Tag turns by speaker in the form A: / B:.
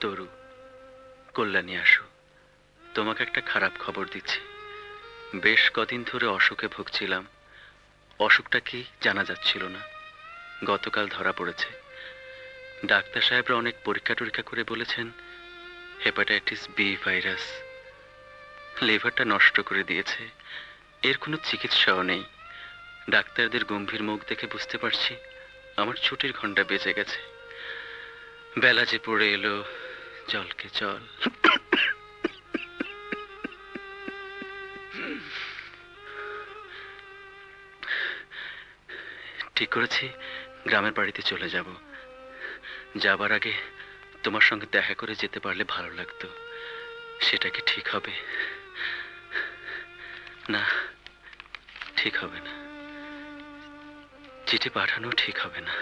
A: তরু, কল্যাণী আসো। তোমাকে একটা খারাপ খবর দিচ্ছি। বেশ কদিন ধরে অসুখে ভুগছিলাম। অসুখটা কি জানা যাচ্ছিল না। গতকাল ধরা পড়েছে। ডাক্তার সাহেবরা অনেক পরীক্ষা টরীক্ষা করে বলেছেন হেপাটাইটিস বি ভাইরাস। লিভারটা নষ্ট করে দিয়েছে। এর কোনো চিকিৎসাও নেই। ডাক্তারদের গম্ভীর মুখ দেখে বুঝতে পারছি আমার ছুটির ঘন্টা বেজে গেছে। বেলা যে পড়ে এলো, জলকে জল। ঠিক করেছি গ্রামের বাড়িতে চলে যাব। যাবার আগে তোমার সঙ্গে দেখা করে যেতে পারলে ভালো লাগতো। সেটা কি ঠিক হবে? না, ঠিক হবে না। চিঠি পাঠানো ঠিক হবে না।